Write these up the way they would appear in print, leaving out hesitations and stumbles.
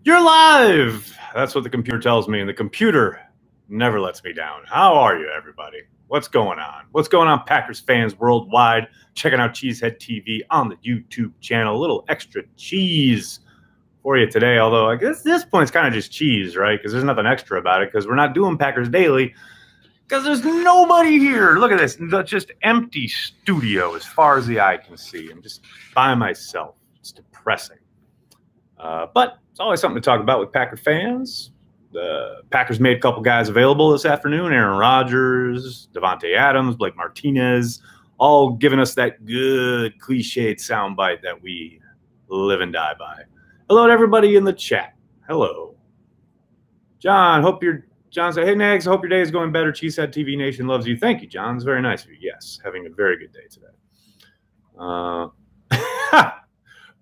You're live! That's what the computer tells me, and the computer never lets me down. How are you, everybody? What's going on? What's going on, Packers fans worldwide? Checking out Cheesehead TV on the YouTube channel. A little extra cheese for you today, although I guess at this point it's kind of just cheese, right? Because there's nothing extra about it, because we're not doing Packers Daily, because there's nobody here. Look at this. Just empty studio as far as the eye can see. I'm just by myself. It's depressing. But it's always something to talk about with Packer fans. The Packers made a couple guys available this afternoon. Aaron Rodgers, Devontae Adams, Blake Martinez, all giving us that good cliched soundbite that we live and die by. Hello to everybody in the chat. Hello. John said, hey, Nags, I hope your day is going better. Cheesehead TV Nation loves you. Thank you, John. It's very nice of you. Yes, having a very good day today.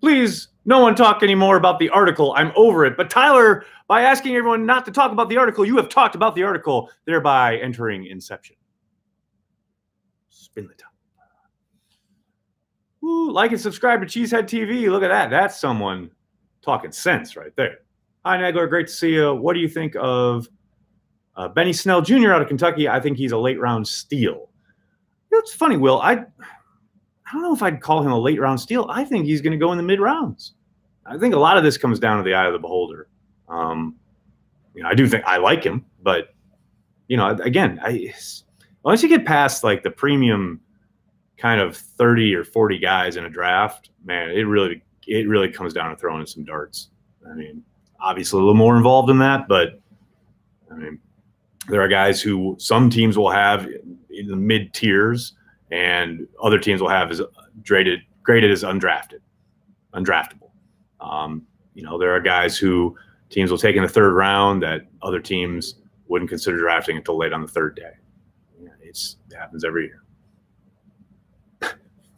Please, no one talk anymore about the article. I'm over it. But Tyler, by asking everyone not to talk about the article, you have talked about the article, thereby entering Inception. Spin the top. Ooh, like and subscribe to Cheesehead TV. Look at that. That's someone talking sense right there. Hi, Nagler. Great to see you. What do you think of Benny Snell Jr. out of Kentucky? I think he's a late-round steal. You know, it's funny, Will. I don't know if I'd call him a late-round steal. I think he's going to go in the mid-rounds. I think a lot of this comes down to the eye of the beholder. I do think I like him, but, again, once you get past, like, the premium kind of 30 or 40 guys in a draft, man, it really comes down to throwing in some darts. I mean, obviously a little more involved in that, but, I mean, there are guys who some teams will have in the mid-tiers, and other teams will have as graded as undraftable. There are guys who teams will take in the third round that other teams wouldn't consider drafting until late on the third day. It happens every year.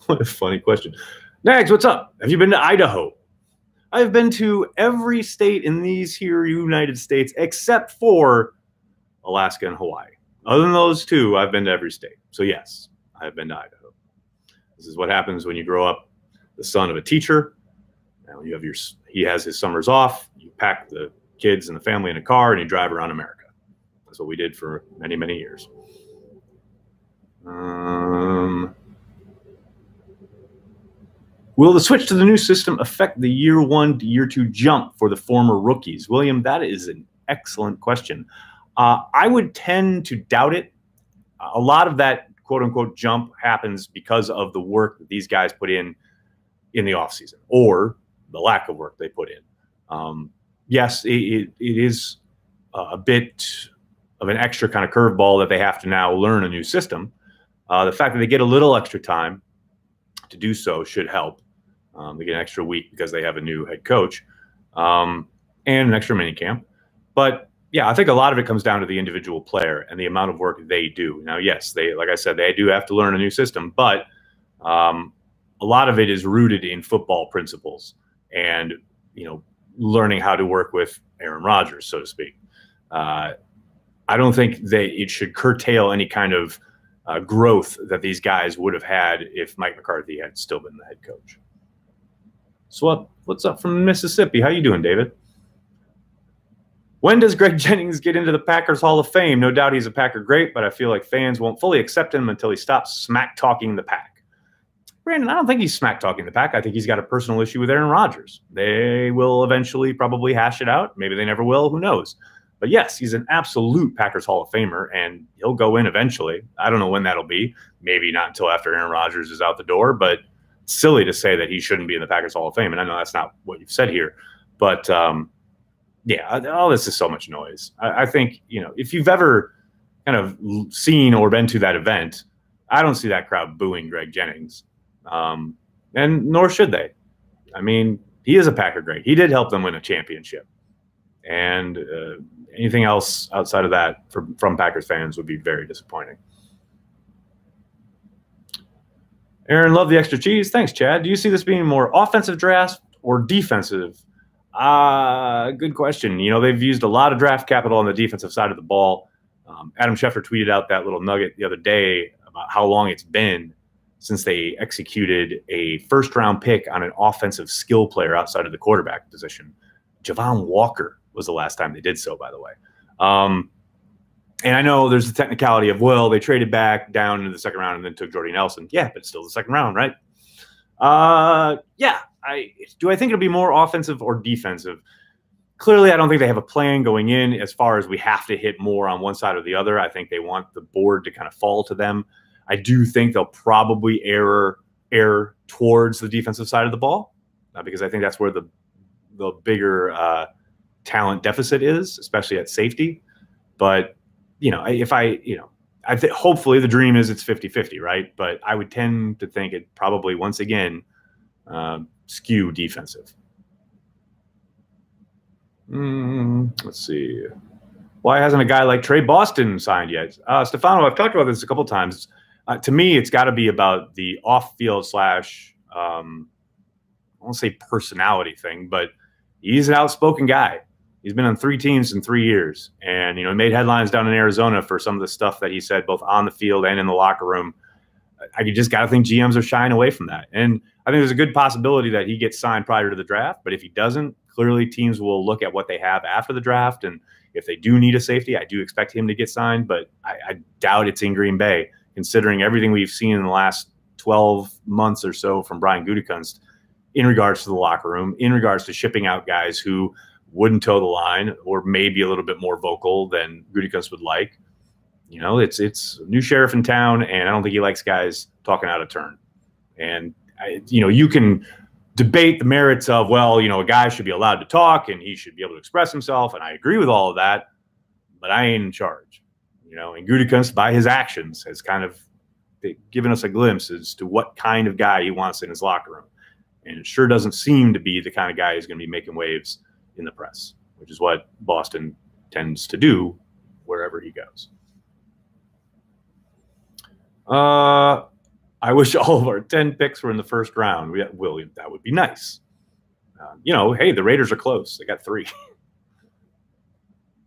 What a funny question. Nags, what's up? Have you been to Idaho? I've been to every state in these here United States except for Alaska and Hawaii. Other than those two, I've been to every state. So yes, I've been to Idaho. This is what happens when you grow up the son of a teacher. Now he has his summers off. You pack the kids and the family in a car and you drive around America. That's what we did for many, many years. Will the switch to the new system affect the year 1 to year 2 jump for the former rookies? William, that is an excellent question. I would tend to doubt it. A lot of that quote-unquote jump happens because of the work that these guys put in the offseason, or the lack of work they put in. Yes, it is a bit of an extra kind of curveball that they have to now learn a new system. The fact that they get a little extra time to do so should help. They get an extra week because they have a new head coach and an extra mini camp. But yeah, I think a lot of it comes down to the individual player and the amount of work they do. Now, yes, like I said, they do have to learn a new system, but a lot of it is rooted in football principles and, learning how to work with Aaron Rodgers, so to speak. I don't think it should curtail any kind of growth that these guys would have had if Mike McCarthy had still been the head coach. So what's up from Mississippi? How you doing, David? When does Greg Jennings get into the Packers Hall of Fame? No doubt he's a Packer great, but I feel like fans won't fully accept him until he stops smack-talking the Pack. Brandon, I don't think he's smack-talking the Pack. I think he's got a personal issue with Aaron Rodgers. They will eventually probably hash it out. Maybe they never will. Who knows? But yes, he's an absolute Packers Hall of Famer, and he'll go in eventually. I don't know when that'll be. Maybe not until after Aaron Rodgers is out the door, but it's silly to say that he shouldn't be in the Packers Hall of Fame, and I know that's not what you've said here. But, yeah, all this is so much noise. I think, if you've ever kind of seen or been to that event, I don't see that crowd booing Greg Jennings. And nor should they. I mean, he is a Packer great. He did help them win a championship. And anything else outside of that from Packers fans would be very disappointing. Aaron, love the extra cheese. Thanks, Chad. Do you see this being more offensive draft or defensive? Good question. They've used a lot of draft capital on the defensive side of the ball. Adam Schefter tweeted out that little nugget the other day about how long it's been since they executed a first-round pick on an offensive skill player outside of the quarterback position. Javon Walker was the last time they did so, by the way. And I know there's the technicality of, well, they traded back down into the second round and then took Jordy Nelson. Yeah, but it's still the second round, right? Yeah. Do I think it'll be more offensive or defensive? Clearly, I don't think they have a plan going in as far as we have to hit more on one side or the other. I think they want the board to kind of fall to them. I do think they'll probably err towards the defensive side of the ball because I think that's where the bigger talent deficit is, especially at safety. But, hopefully the dream is it's 50-50, right? But I would tend to think it probably, once again, skew defensive. Let's see. Why hasn't a guy like Trey Boston signed yet? Stefano, I've talked about this a couple times. To me, it's got to be about the off-field / I won't say personality thing, but he's an outspoken guy. He's been on 3 teams in 3 years, and he made headlines down in Arizona for some of the stuff that he said, both on the field and in the locker room. I just got to think GMs are shying away from that, and I think there's a good possibility that he gets signed prior to the draft. But if he doesn't, clearly teams will look at what they have after the draft, and if they do need a safety, I do expect him to get signed. But I doubt it's in Green Bay, considering everything we've seen in the last 12 months or so from Brian Gutekunst in regards to the locker room, in regards to shipping out guys who wouldn't toe the line or maybe a little bit more vocal than Gutekunst would like. It's a new sheriff in town, and I don't think he likes guys talking out of turn. And, you can debate the merits of, well, a guy should be allowed to talk and he should be able to express himself. And I agree with all of that, but I ain't in charge. And Gutekunst, by his actions, has kind of given us a glimpse as to what kind of guy he wants in his locker room. And it sure doesn't seem to be the kind of guy who's going to be making waves in the press, which is what Boston tends to do wherever he goes. I wish all of our 10 picks were in the first round. William, that would be nice. Hey, the Raiders are close. They got 3.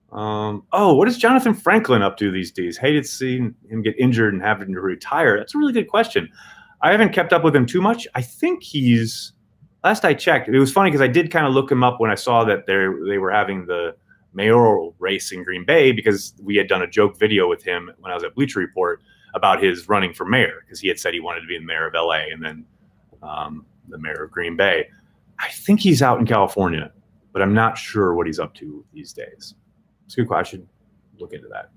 What is Jonathan Franklin up to these days? Hated seeing him get injured and having to retire. That's a really good question. I haven't kept up with him too much. I think last I checked, it was funny because I did kind of look him up when I saw that they were having the mayoral race in Green Bay, because we had done a joke video with him when I was at Bleacher Report about his running for mayor, because he had said he wanted to be the mayor of LA and then the mayor of Green Bay. I think he's out in California, but I'm not sure what he's up to these days. It's a good question. I should look into that.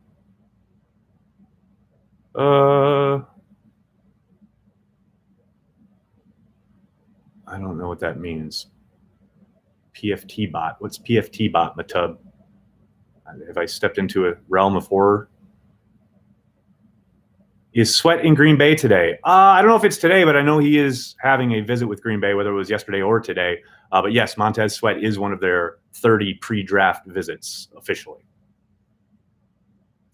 I don't know what that means. PFT bot. What's PFT bot, Matub? Have I stepped into a realm of horror? Is Sweat in Green Bay today? I don't know if it's today, but I know he is having a visit with Green Bay, whether it was yesterday or today. But yes, Montez Sweat is one of their 30 pre-draft visits officially.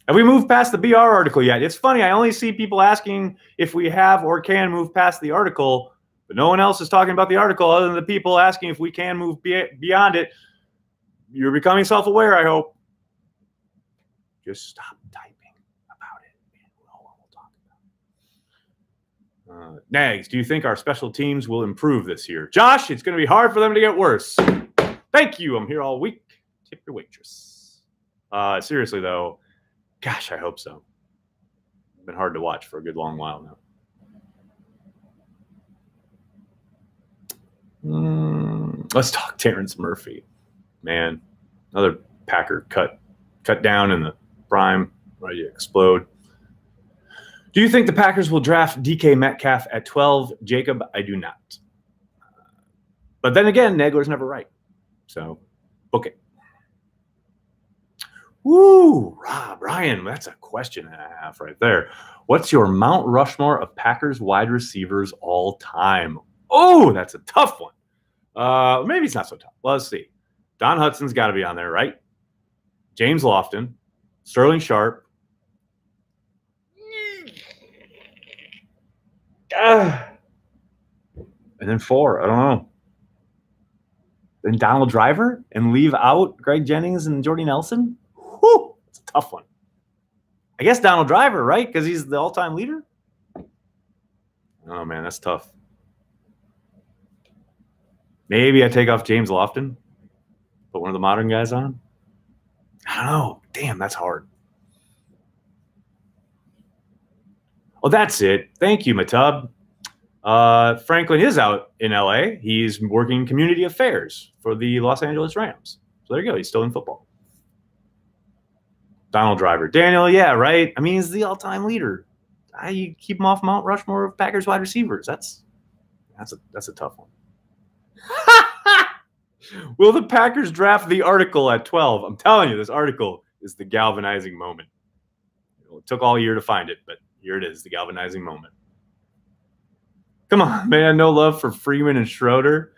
Have we moved past the BR article yet? It's funny. I only see people asking if we have or can move past the article, but no one else is talking about the article other than the people asking if we can move beyond it. You're becoming self-aware, I hope. Just stop typing about it, and we'll talk about it. Nags, do you think our special teams will improve this year? Josh, it's going to be hard for them to get worse. Thank you. I'm here all week. Tip your waitress. Seriously, though, gosh, I hope so. It's been hard to watch for a good long while now. Let's talk Terrence Murphy. Man, another Packer cut down in the prime, ready to explode. Do you think the Packers will draft DK Metcalf at 12? Jacob, I do not. But then again, Nagler's never right. So, book it. Woo, Rob, Ryan, that's a question and a half right there. What's your Mount Rushmore of Packers wide receivers all time? Oh, that's a tough one. Maybe it's not so tough. Well, let's see. Don Hudson's got to be on there, right? James Lofton, Sterling Sharp. And then 4, I don't know. Then Donald Driver and leave out Greg Jennings and Jordy Nelson? Whew, that's a tough one. I guess Donald Driver, right? Because he's the all-time leader? Oh, man, that's tough. Maybe I take off James Lofton. Put one of the modern guys on? I don't know. Damn, that's hard. Oh, that's it. Thank you, Matub. Franklin is out in LA. He's working community affairs for the Los Angeles Rams. So there you go. He's still in football. Donald Driver. Daniel, yeah, right. I mean, he's the all-time leader. You keep him off Mount Rushmore of Packers wide receivers. That's a tough one. Will the Packers draft the article at 12? I'm telling you, this article is the galvanizing moment. It took all year to find it, but here it is, the galvanizing moment. Come on, man. No love for Freeman and Schroeder.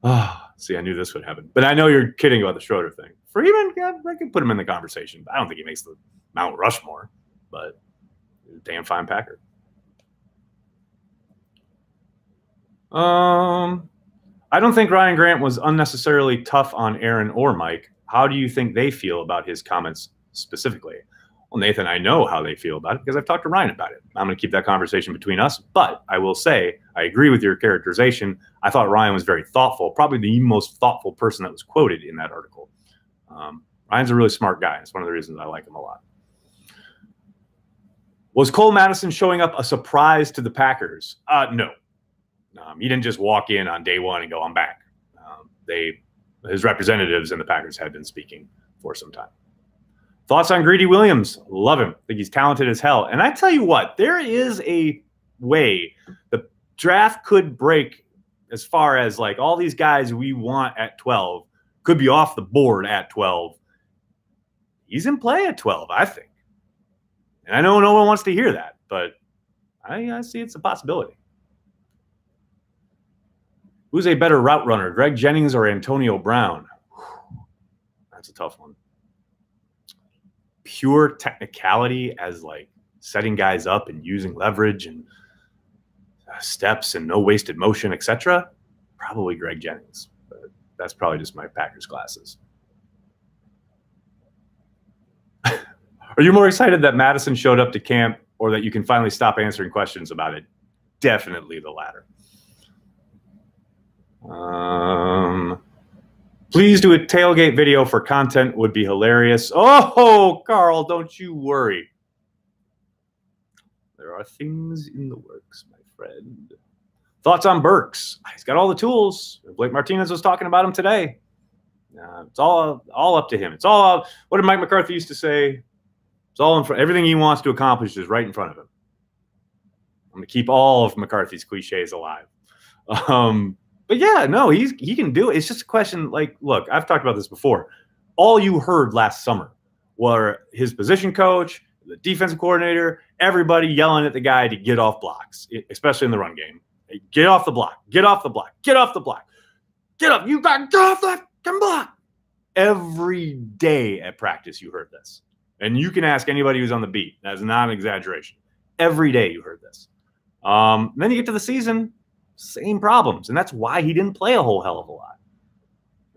Oh, see, I knew this would happen. But I know you're kidding about the Schroeder thing. Freeman, yeah, I could put him in the conversation. But I don't think he makes the Mount Rushmore. But he's a damn fine Packer. I don't think Ryan Grant was unnecessarily tough on Aaron or Mike. How do you think they feel about his comments specifically? Well, Nathan, I know how they feel about it because I've talked to Ryan about it. I'm going to keep that conversation between us, but I will say I agree with your characterization. I thought Ryan was very thoughtful, probably the most thoughtful person that was quoted in that article. Ryan's a really smart guy. It's one of the reasons I like him a lot. Was Cole Madison showing up a surprise to the Packers? No. He didn't just walk in on day one and go, I'm back. His representatives and the Packers had been speaking for some time. Thoughts on Greedy Williams? Love him. Think he's talented as hell. And I tell you what, there is a way the draft could break as far as like all these guys we want at 12 could be off the board at 12. He's in play at 12, I think. And I know no one wants to hear that, but I see it's a possibility. Who's a better route runner, Greg Jennings or Antonio Brown? That's a tough one. Pure technicality as like setting guys up and using leverage and steps and no wasted motion, etc. Probably Greg Jennings, but that's probably just my Packers glasses. Are you more excited that Madison showed up to camp or that you can finally stop answering questions about it? Definitely the latter. Please do a tailgate video for content would be hilarious. Oh, Carl, don't you worry. There are things in the works, my friend. Thoughts on Burks? He's got all the tools. Blake Martinez was talking about him today. It's all up to him. It's all, what did Mike McCarthy used to say? It's all in front. Everything he wants to accomplish is right in front of him. I'm going to keep all of McCarthy's cliches alive. But yeah, no, he can do it. It's just a question like, look, I've talked about this before. All you heard last summer were his position coach, the defensive coordinator, everybody yelling at the guy to get off blocks, especially in the run game. Hey, get off the block. Get off the block. Get off the block. Get up. You got to get off that block. Every day at practice you heard this. And you can ask anybody who's on the beat. That's not an exaggeration. Every day you heard this. Then you get to the season, same problems. And that's why he didn't play a whole hell of a lot.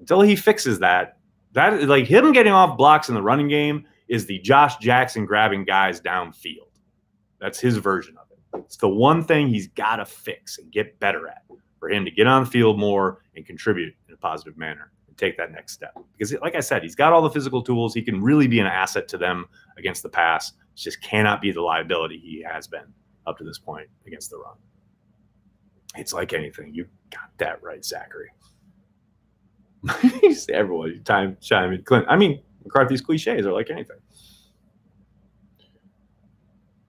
Until he fixes that, like him getting off blocks in the running game is the Josh Jackson grabbing guys downfield. That's his version of it. It's the one thing he's got to fix and get better at for him to get on the field more and contribute in a positive manner and take that next step. Because like I said, he's got all the physical tools. He can really be an asset to them against the pass. It just cannot be the liability he has been up to this point against the run. It's like anything. You got that right, Zachary. Everyone, chime in. Clint. I mean, McCarthy's cliches are like anything.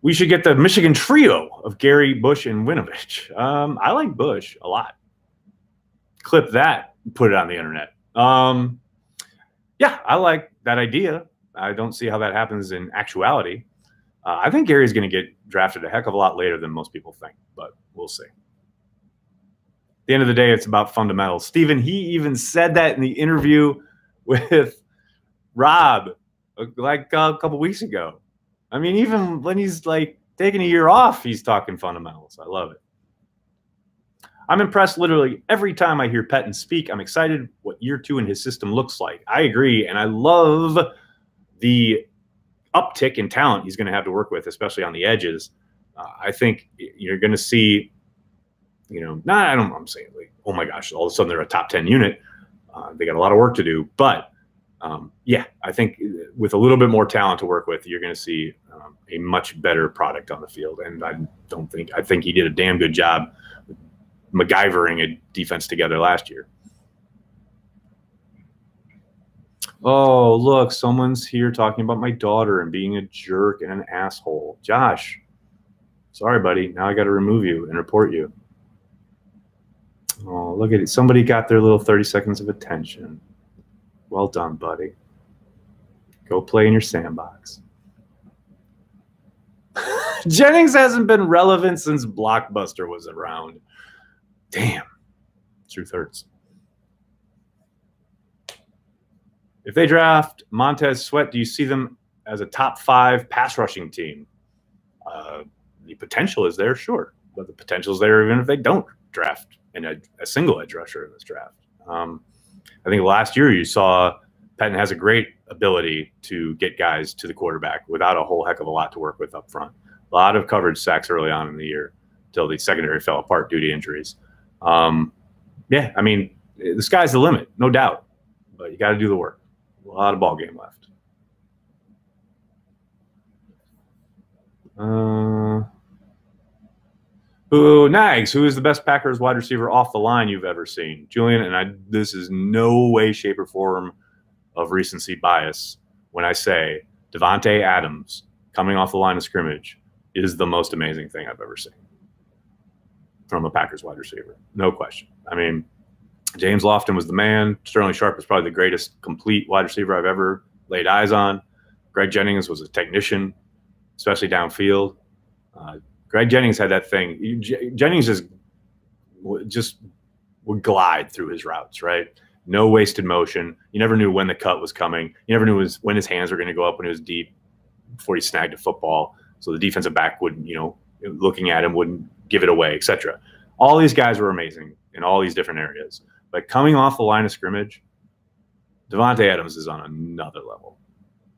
We should get the Michigan trio of Gary, Bush, and Winovich. I like Bush a lot. Clip that, put it on the internet. Yeah, I like that idea. I don't see how that happens in actuality. I think Gary's going to get drafted a heck of a lot later than most people think, but we'll see. At the end of the day, it's about fundamentals. Steven, he even said that in the interview with Rob like a couple weeks ago. I mean, even when he's like taking a year off, he's talking fundamentals. I love it. I'm impressed literally every time I hear Pettine speak. I'm excited what year 2 in his system looks like. I agree, and I love the uptick in talent he's going to have to work with, especially on the edges. I think you're going to see, I'm saying like, oh my gosh, all of a sudden they're a top 10 unit. They got a lot of work to do, but yeah, I think with a little bit more talent to work with, you're going to see a much better product on the field. And I think he did a damn good job MacGyvering a defense together last year. Oh, look, someone's here talking about my daughter and being a jerk and an asshole. Josh, sorry, buddy. Now I got to remove you and report you. Oh, look at it. Somebody got their little 30 seconds of attention. Well done, buddy. Go play in your sandbox. Jennings hasn't been relevant since Blockbuster was around. Damn. Truth hurts. If they draft Montez Sweat, do you see them as a top 5 pass rushing team? The potential is there, sure. But the potential is there even if they don't draft a single edge rusher in this draft. I think last year you saw Patton has a great ability to get guys to the quarterback without a whole heck of a lot to work with up front. A lot of coverage sacks early on in the year until the secondary fell apart due to injuries. Yeah, I mean, the sky's the limit, no doubt. But you got to do the work. A lot of ball game left. Nags, who is the best Packers wide receiver off the line you've ever seen? Julian, and this is no way, shape, or form of recency bias when I say Devontae Adams coming off the line of scrimmage is the most amazing thing I've ever seen from a Packers wide receiver. No question. I mean, James Lofton was the man. Sterling Sharp was probably the greatest complete wide receiver I've ever laid eyes on. Greg Jennings was a technician, especially downfield. Greg Jennings had that thing. Jennings just would glide through his routes, right? No wasted motion. You never knew when the cut was coming. You never knew when his hands were going to go up when it was deep before he snagged a football. So the defensive back wouldn't, looking at him wouldn't give it away, etc. All these guys were amazing in all these different areas. But coming off the line of scrimmage, Devontae Adams is on another level.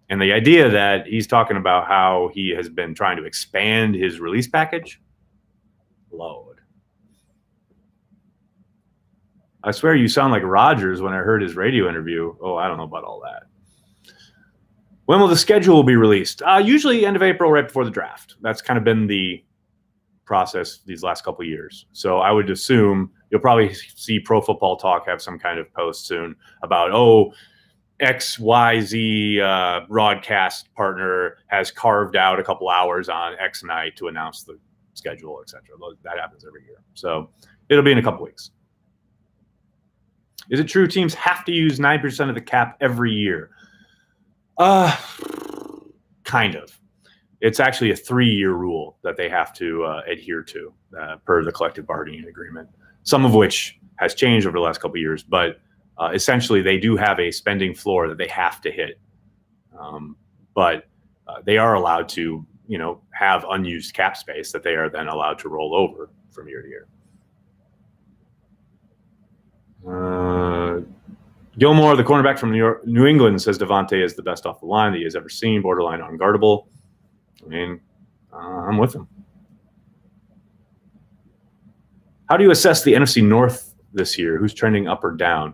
And the idea that he's talking about how he has been trying to expand his release package, Lord. I swear you sound like Rodgers when I heard his radio interview. Oh, I don't know about all that. When will the schedule be released? Usually end of April, right before the draft. That's kind of been the process these last couple of years. So I would assume you'll probably see Pro Football Talk have some kind of post soon about, XYZ broadcast partner has carved out a couple hours on X night to announce the schedule, etc. That happens every year. So it'll be in a couple weeks. Is it true teams have to use 9% of the cap every year? Kind of. It's actually a 3-year rule that they have to adhere to per the collective bargaining agreement, some of which has changed over the last couple of years, but essentially they do have a spending floor that they have to hit. But they are allowed to, have unused cap space that they are then allowed to roll over from year to year. Gilmore, the cornerback from New England, says Devontae is the best off the line that he has ever seen, borderline unguardable. I mean, I'm with him. How do you assess the NFC North this year? Who's trending up or down?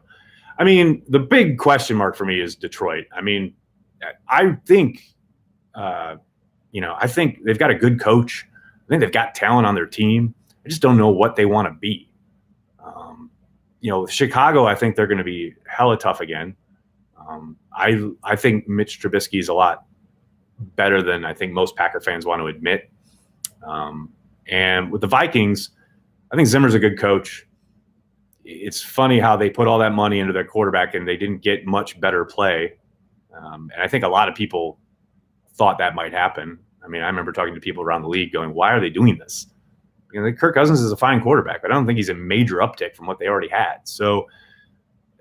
I mean, the big question mark for me is Detroit. I mean, I think, I think they've got a good coach. I think they've got talent on their team. I just don't know what they want to be. Chicago, I think they're going to be hella tough again. I think Mitch Trubisky is a lot better than I think most Packer fans want to admit. And with the Vikings, I think Zimmer's a good coach. It's funny how they put all that money into their quarterback and they didn't get much better play. And I think a lot of people thought that might happen. I mean, I remember talking to people around the league going, why are they doing this? Kirk Cousins is a fine quarterback, but I don't think he's a major uptick from what they already had. So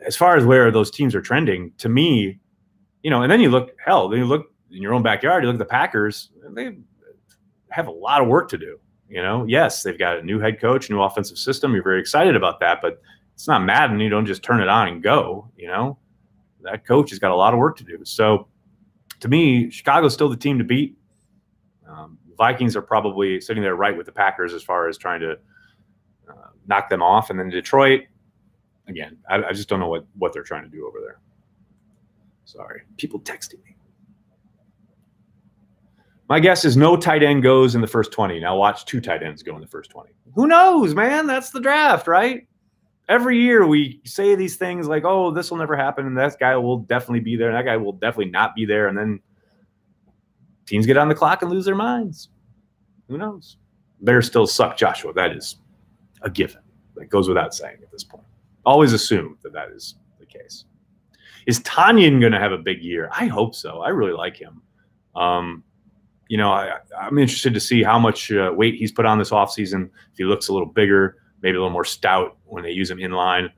as far as where those teams are trending, to me, and then you look in your own backyard, you look at the Packers, they have a lot of work to do. Yes, they've got a new head coach, new offensive system. You're very excited about that, but it's not Madden. You don't just turn it on and go, that coach has got a lot of work to do. So to me, Chicago's still the team to beat. Vikings are probably sitting there right with the Packers as far as trying to knock them off. And then Detroit, again, I just don't know what they're trying to do over there. Sorry, people texting me. My guess is no tight end goes in the first 20. Now watch 2 tight ends go in the first 20. Who knows, man? That's the draft, right? Every year we say these things like, oh, this will never happen, and that guy will definitely be there, and that guy will definitely not be there, and then teams get on the clock and lose their minds. Who knows? Bears still suck, Joshua. That is a given. That goes without saying at this point. Always assume that is the case. Is Tanyan going to have a big year? I hope so. I really like him. You know, I'm interested to see how much weight he's put on this offseason. If he looks a little bigger, maybe a little more stout when they use him in line.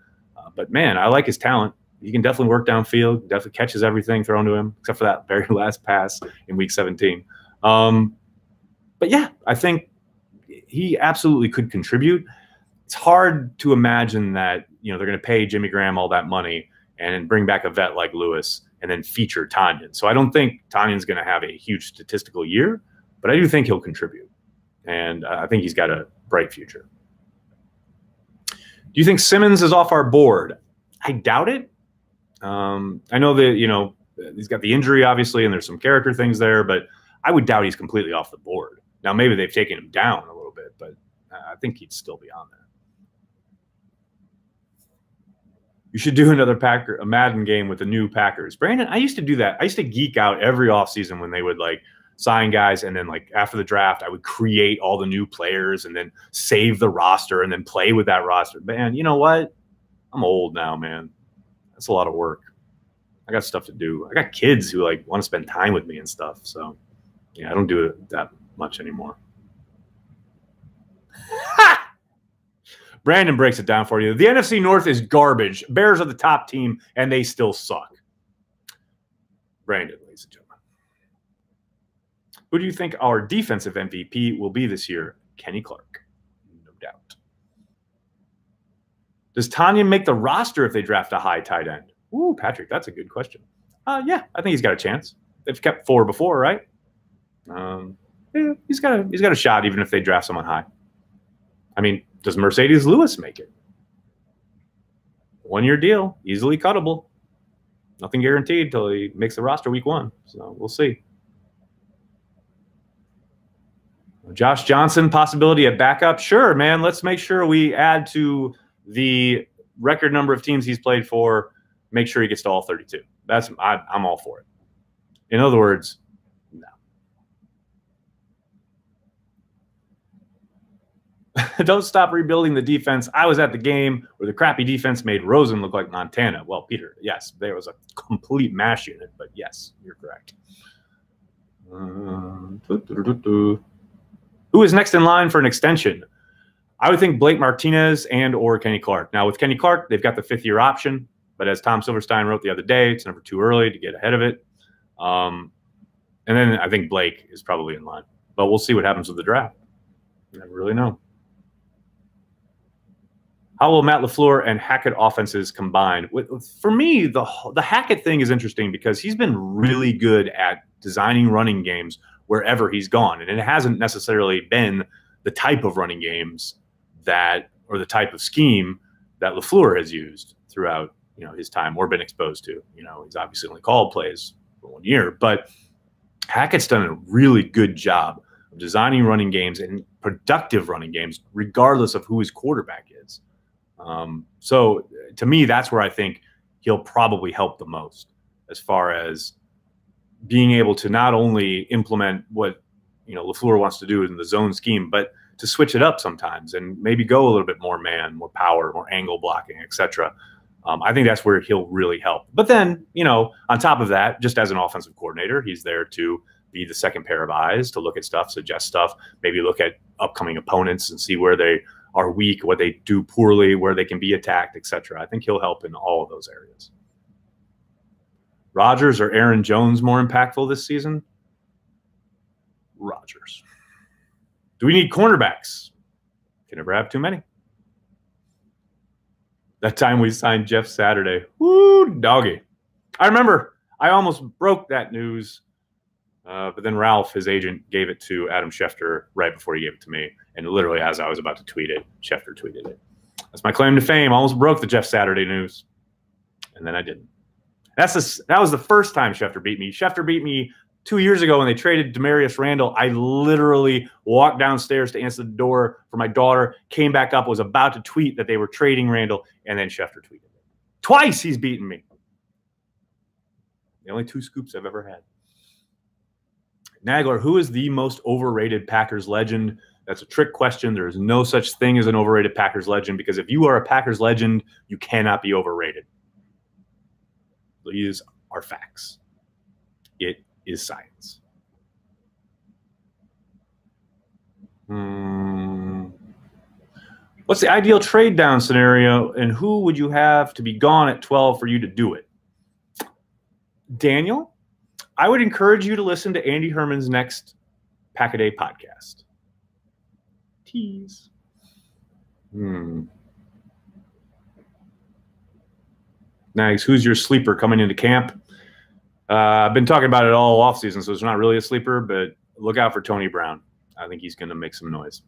But, man, I like his talent. He can definitely work downfield, definitely catches everything thrown to him, except for that very last pass in Week 17. But, yeah, I think he absolutely could contribute. It's hard to imagine that, you know, they're going to pay Jimmy Graham all that money and bring back a vet like Lewis and then feature Tanyan. So I don't think Tanyan's going to have a huge statistical year, but I do think he'll contribute. And I think he's got a bright future. Do you think Simmons is off our board? I doubt it. I know that, you know, he's got the injury, obviously, and there's some character things there, but I would doubt he's completely off the board. Now, maybe they've taken him down a little bit, but I think he'd still be on there. You should do a Madden game with the new Packers. Brandon, I used to do that. I used to geek out every offseason when they would like sign guys, and then like after the draft, I would create all the new players and then save the roster and then play with that roster. Man, you know what? I'm old now, man. That's a lot of work. I got stuff to do. I got kids who like want to spend time with me and stuff. So yeah, I don't do it that much anymore. Brandon breaks it down for you. The NFC North is garbage. Bears are the top team, and they still suck. Brandon, ladies and gentlemen. Who do you think our defensive MVP will be this year? Kenny Clark. No doubt. Does Tanyan make the roster if they draft a high tight end? Ooh, Patrick, that's a good question. Yeah, I think he's got a chance. They've kept 4 before, right? Yeah, he's got a shot even if they draft someone high. I mean, does Mercedes Lewis make it? 1-year deal, easily cuttable. Nothing guaranteed until he makes the roster week 1. So we'll see. Josh Johnson, possibility at backup? Sure, man. Let's make sure we add to the record number of teams he's played for. Make sure he gets to all 32. I'm all for it. In other words, no. Don't stop rebuilding the defense. I was at the game where the crappy defense made Rosen look like Montana. Well, Peter, yes, there was a complete mash unit, but yes, you're correct. Who is next in line for an extension? I would think Blake Martinez and or Kenny Clark. Now, with Kenny Clark, they've got the 5th-year option, but as Tom Silverstein wrote the other day, it's never too early to get ahead of it. And then I think Blake is probably in line, but we'll see what happens with the draft. You never really know. How will Matt LaFleur and Hackett offenses combine? For me, the Hackett thing is interesting because he's been really good at designing running games wherever he's gone. And it hasn't necessarily been the type of running games or the type of scheme that LaFleur has used throughout, you know, his time or been exposed to. You know, he's obviously only called plays for 1 year, but Hackett's done a really good job of designing running games and productive running games, regardless of who his quarterback is. So to me, that's where I think he'll probably help the most as far as being able to not only implement what, you know, LaFleur wants to do in the zone scheme, but to switch it up sometimes and maybe go a little bit more man, more power, more angle blocking, etc. I think that's where he'll really help. But then, you know, on top of that, just as an offensive coordinator, he's there to be the second pair of eyes, to look at stuff, suggest stuff, maybe look at upcoming opponents and see where they are weak, what they do poorly, where they can be attacked, etc. I think he'll help in all of those areas. Rodgers or Aaron Jones more impactful this season? Rodgers. Do we need cornerbacks? Can never have too many. That time we signed Jeff Saturday. Woo, doggy. I remember I almost broke that news, but then Ralph, his agent, gave it to Adam Schefter right before he gave it to me. And literally as I was about to tweet it, Schefter tweeted it. That's my claim to fame. Almost broke the Jeff Saturday news, and then I didn't. That was the first time Schefter beat me. Schefter beat me 2 years ago when they traded Demarius Randall. I literally walked downstairs to answer the door for my daughter, came back up, was about to tweet that they were trading Randall, and then Schefter tweeted. Twice he's beaten me. The only 2 scoops I've ever had. Nagler, who is the most overrated Packers legend? That's a trick question. There is no such thing as an overrated Packers legend, because if you are a Packers legend, you cannot be overrated. These are facts. It is science. What's the ideal trade down scenario, and who would you have to be gone at 12 for you to do it? Daniel, I would encourage you to listen to Andy Herman's next Pack-A-Day podcast. Tease. Nice. Who's your sleeper coming into camp? I've been talking about it all offseason, so it's not really a sleeper, but look out for Tony Brown. I think he's going to make some noise.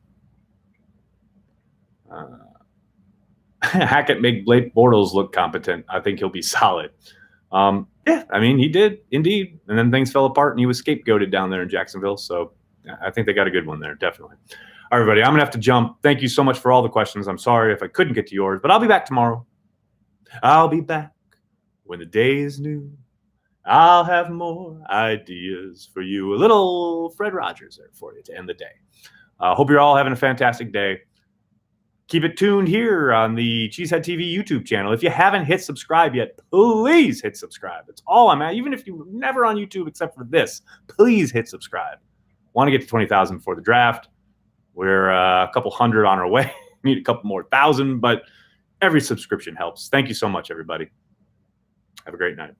Hackett make Blake Bortles look competent. I think he'll be solid. Yeah, I mean, he did indeed. And then things fell apart and he was scapegoated down there in Jacksonville. So I think they got a good one there, definitely. All right, everybody, I'm going to have to jump. Thank you so much for all the questions. I'm sorry if I couldn't get to yours, but I'll be back tomorrow. I'll be back when the day is new. I'll have more ideas for you. A little Fred Rogers there for you to end the day. Hope you're all having a fantastic day. Keep it tuned here on the Cheesehead TV YouTube channel. If you haven't hit subscribe yet, please hit subscribe. That's all I'm at. Even if you're never on YouTube except for this, please hit subscribe. Want to get to 20,000 before the draft. We're a couple hundred on our way. Need a couple more thousand, but every subscription helps. Thank you so much, everybody. Have a great night.